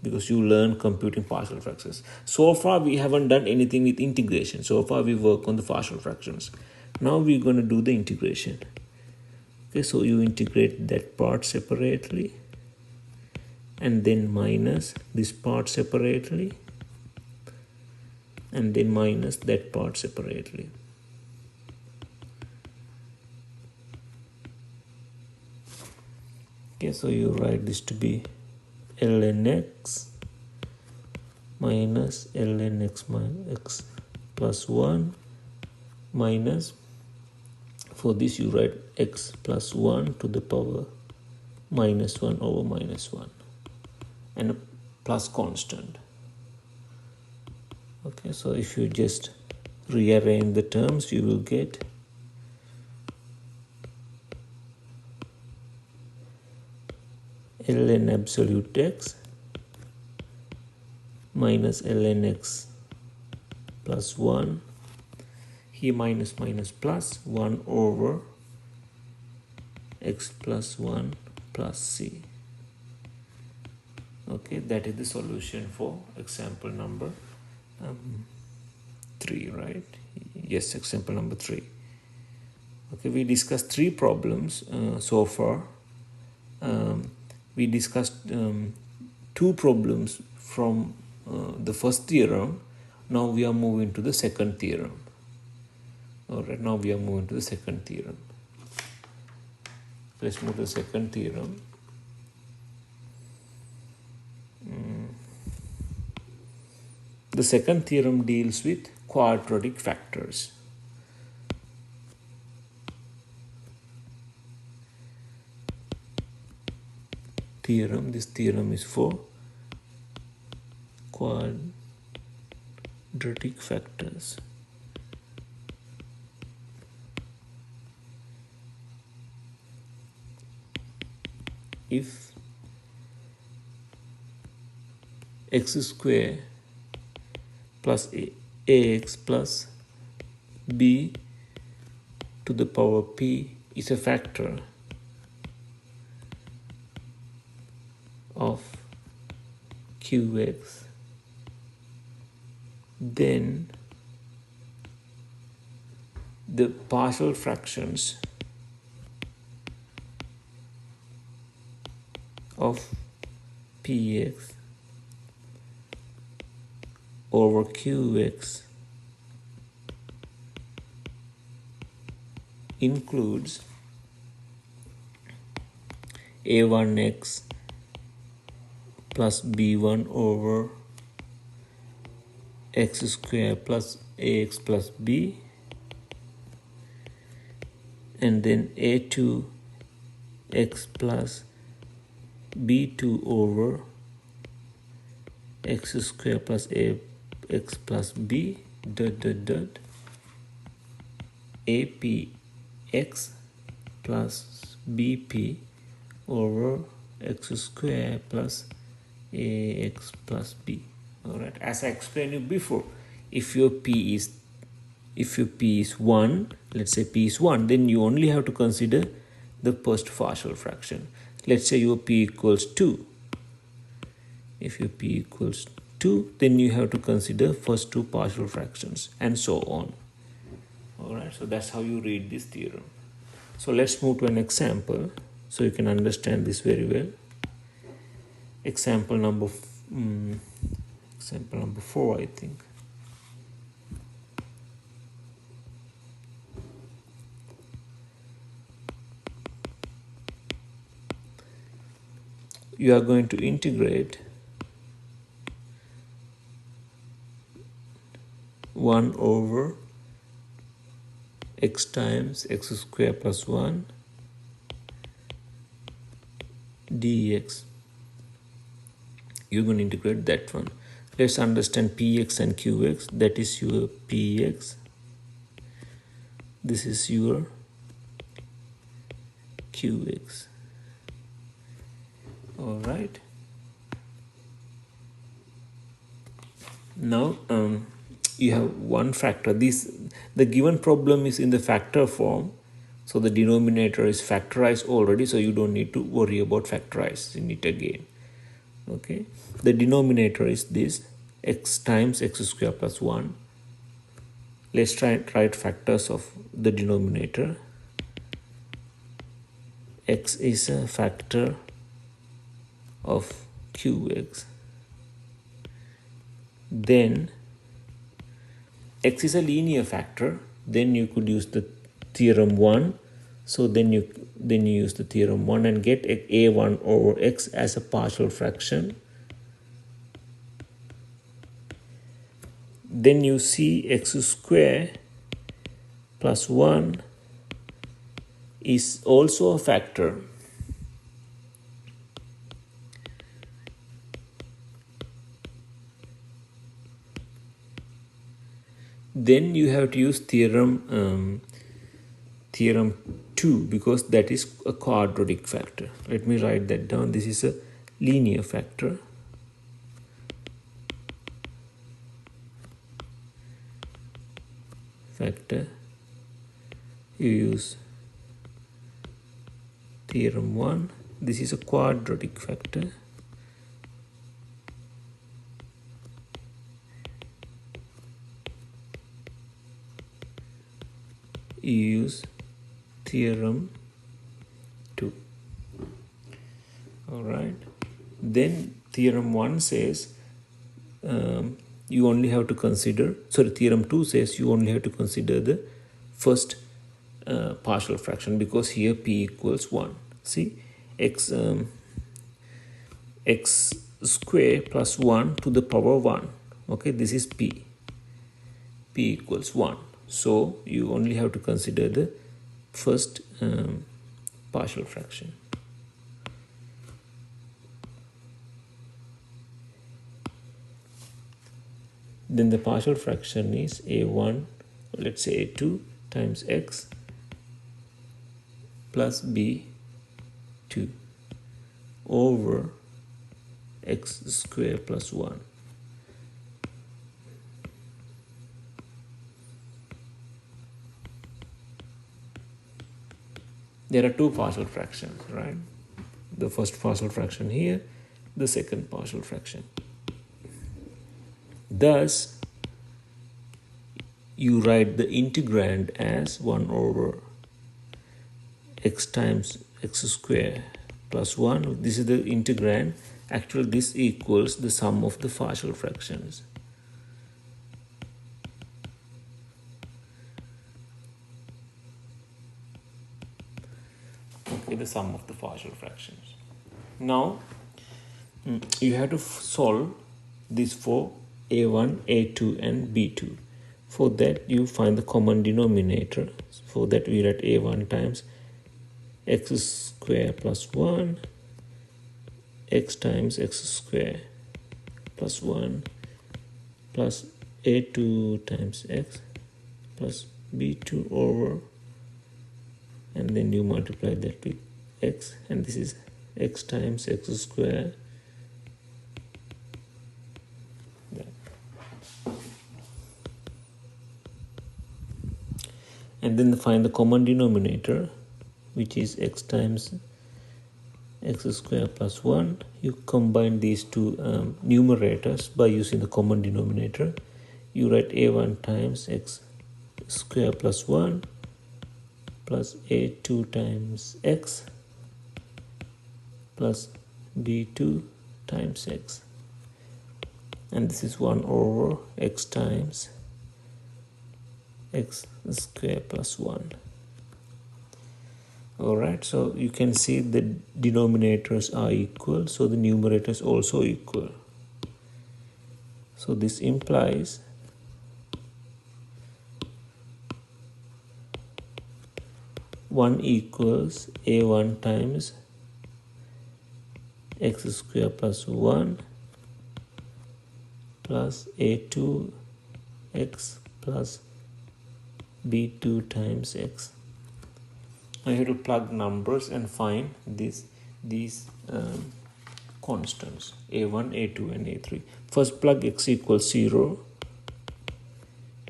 because you learn computing partial fractions. So far we haven't done anything with integration. So far we work on the partial fractions. Now we're going to do the integration. Okay, so you integrate that part separately, and then minus this part separately, and then minus that part separately. Okay, so you write this to be ln x minus ln x minus x plus 1 minus, for this you write x plus 1 to the power minus 1 over minus 1 and a plus constant. Okay, so if you just rearrange the terms, you will get ln absolute x minus ln x plus 1, here minus minus plus 1 over x plus 1 plus c. Okay, that is the solution for example number 3, right? Yes, example number 3. Okay, we discussed 3 problems so far. We discussed 2 problems from the first theorem. Now we are moving to the second theorem. Alright, now we are moving to the second theorem. Let's move to the second theorem. The second theorem deals with quadratic factors. This theorem is for quadratic factors. If x square plus ax plus b to the power p is a factor of qx, then the partial fractions of px over qx includes a1x plus b1 over x square plus ax plus b, and then a2 x plus b2 over x square plus ax plus b dot dot dot ap x plus bp over x square plus ax plus b. All right, as I explained you before, if your p is 1, let's say p is 1, then you only have to consider the first partial fraction. Let's say your p equals 2. If your p equals 2, then you have to consider first two partial fractions, and so on. All right, so that's how you read this theorem. So let's move to an example so you can understand this very well. Example number 4, I think. You are going to integrate 1 over x times x square plus 1 dx. You're going to integrate that one. Let's understand px and qx. That is your px. This is your qx. All right. Now you have one factor. The given problem is in the factor form, so the denominator is factorized already, so you don't need to worry about factorizing it again. Okay, the denominator is this x times x square plus 1. Let's try and write factors of the denominator. X is a factor of qx. Then x is a linear factor. Then you could use the theorem 1. So then you use the theorem 1 and get a1 over x as a partial fraction. Then you see x square plus 1 is also a factor. Then you have to use theorem 2, because that is a quadratic factor. Let me write that down. This is a linear factor. You use theorem 1. This is a quadratic factor. You use theorem 2. All right. Then theorem 1 says you only have to consider, theorem 2 says you only have to consider the first partial fraction, because here p equals 1. See, x square plus 1 to the power 1. Okay, this is p equals 1. So you only have to consider the first partial fraction. Then the partial fraction is a1, let's say a2 times x plus b2 over x square plus 1. There are two partial fractions, right? The first partial fraction here, the second partial fraction. Thus, you write the integrand as 1 over x times x square plus 1. This is the integrand. Actually, this equals the sum of the partial fractions. Okay, the sum of the partial fractions. Now, you have to solve this for a1, a2 and b2. For that, you find the common denominator. For that, we write a1 times x square plus 1, x times x square plus 1 plus a2 times x plus b2 over, and then you multiply that with x, and this is x times x square. And then find the common denominator, which is x times x square plus 1. You combine these two numerators by using the common denominator. You write a1 times x square plus 1 plus a2 times x plus b2 times x, and this is 1 over x times x square plus 1. Alright, so you can see the denominators are equal, so the numerators also equal. So this implies one equals a1 times x square plus 1 plus a2 x plus b2 times x. I have to plug numbers and find these constants a1, a2 and a3. First plug x equals 0.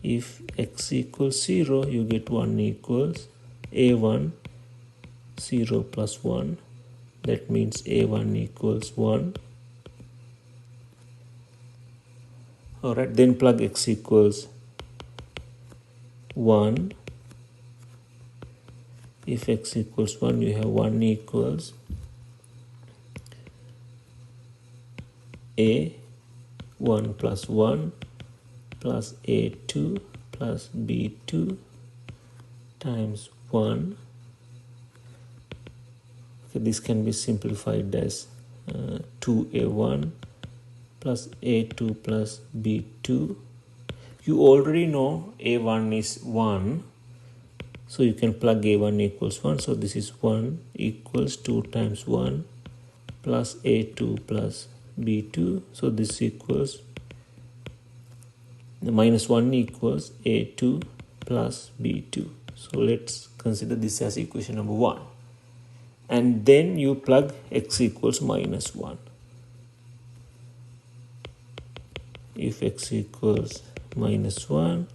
If x equals 0, you get 1 equals a1 0 plus 1. That means a1 equals 1. Alright, then plug x equals 1. If x equals 1, you have 1 equals a1 plus 1 plus a2 plus b2 times 1. Okay, this can be simplified as 2a1 plus a2 plus b2. You already know a1 is 1, so you can plug a1 equals 1. So this is 1 equals 2 times 1 plus a2 plus b2. So this equals minus 1 equals a2 plus b2. So let's consider this as equation number 1. And then you plug x equals minus 1. If x equals minus 1,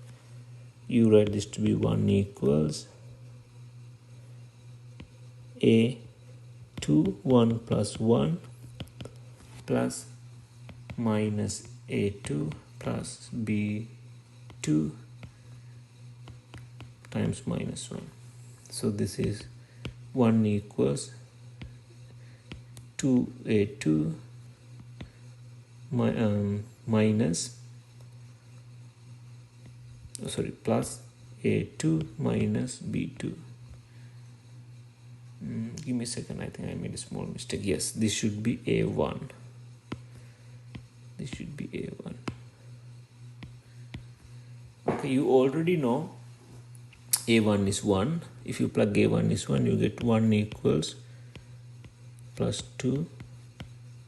you write this to be 1 equals a2 1 plus 1 plus minus a2 plus b2 times minus 1. So this is 1 equals 2a2 minus plus a2 minus b2. Give me a second, I think I made a small mistake. Yes, this should be a1. This should be a1. Okay, you already know a1 is 1. If you plug a1 is 1, you get 1 equals plus 2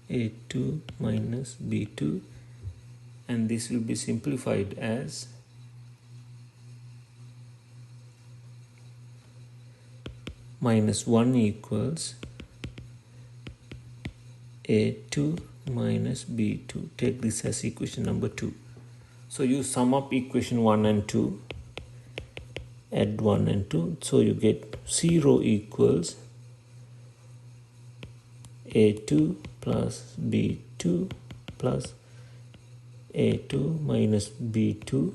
a2 minus b2, and this will be simplified as minus 1 equals a2 minus b2. Take this as equation number 2. So you sum up equation 1 and 2, add 1 and 2, so you get 0 equals a2 plus b2 plus a2 minus b2.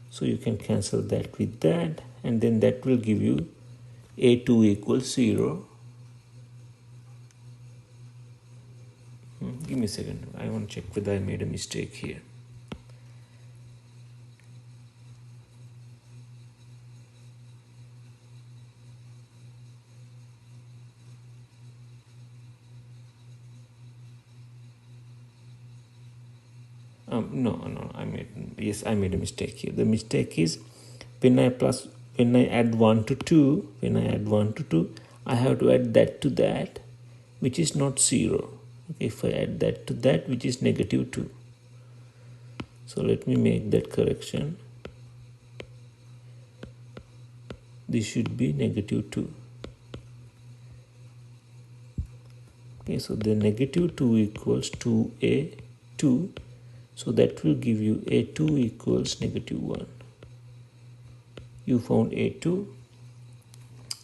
So you can cancel that with that, and then that will give you a2 equals 0. Give me a second, I want to check whether I made a mistake here. No, I made a mistake here. The mistake is when I add 1 to 2, I have to add that to that, which is not 0. Okay, if I add that to that, which is negative 2. So let me make that correction. This should be negative 2. Okay, so the negative 2 equals 2a2. So that will give you a2 equals negative 1. You found a2,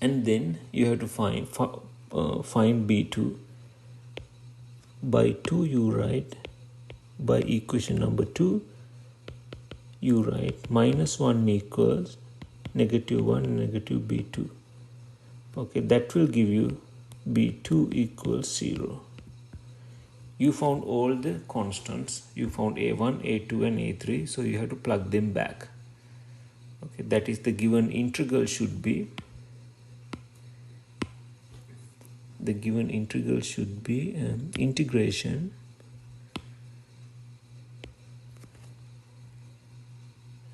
and then you have to find b2. By 2 you write, by equation number 2 you write minus 1 equals negative 1 negative b2. Okay, that will give you b2 equals 0. You found all the constants. You found a1, a2 and a3, so you have to plug them back. Okay, that is the given integral should be. The given integral should be integration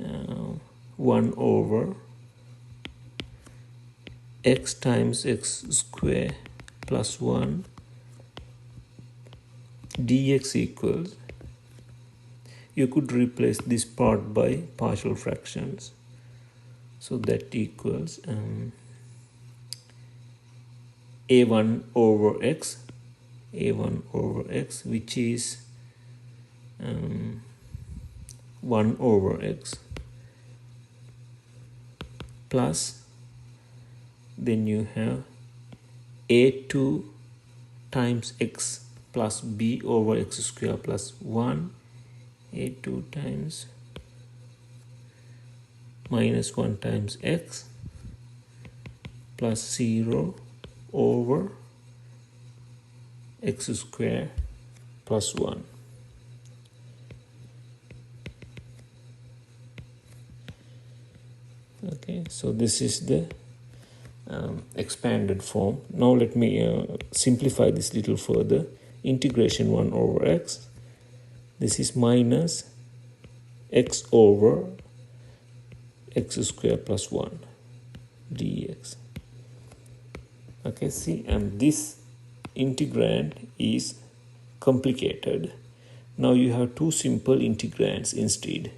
uh, 1 over x times x square plus 1 dx equals, you could replace this part by partial fractions, so that equals a1 over x, which is 1 over x, plus then you have a2 times x plus b over x square plus 1, a2 times minus 1 times x plus 0 over x square plus 1. Okay, so this is the expanded form. Now let me simplify this little further. Integration 1 over x. This is minus x over x square plus 1 dx. Okay, see, and this integrand is complicated. Now you have two simple integrands instead.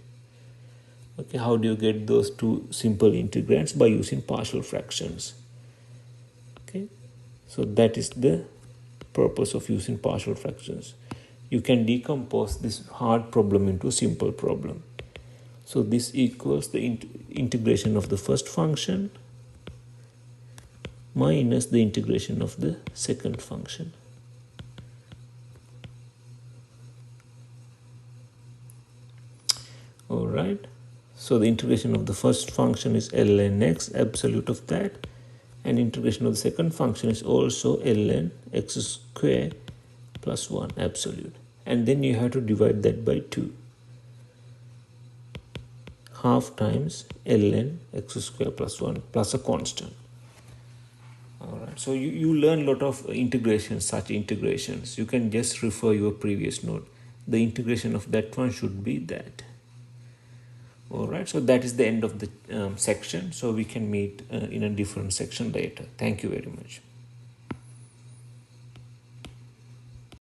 Okay, how do you get those two simple integrands? By using partial fractions. Okay, so that is the purpose of using partial fractions. You can decompose this hard problem into a simple problem. So this equals the integration of the first function minus the integration of the second function. All right. So the integration of the first function is ln x, absolute of that, and integration of the second function is also ln x square plus 1, absolute. And then you have to divide that by 2. Half times ln x square plus 1 plus a constant. All right. So you learn a lot of integrations, such integrations. You can just refer your previous note. The integration of that one should be that. All right, so that is the end of the section. So we can meet in a different section later. Thank you very much.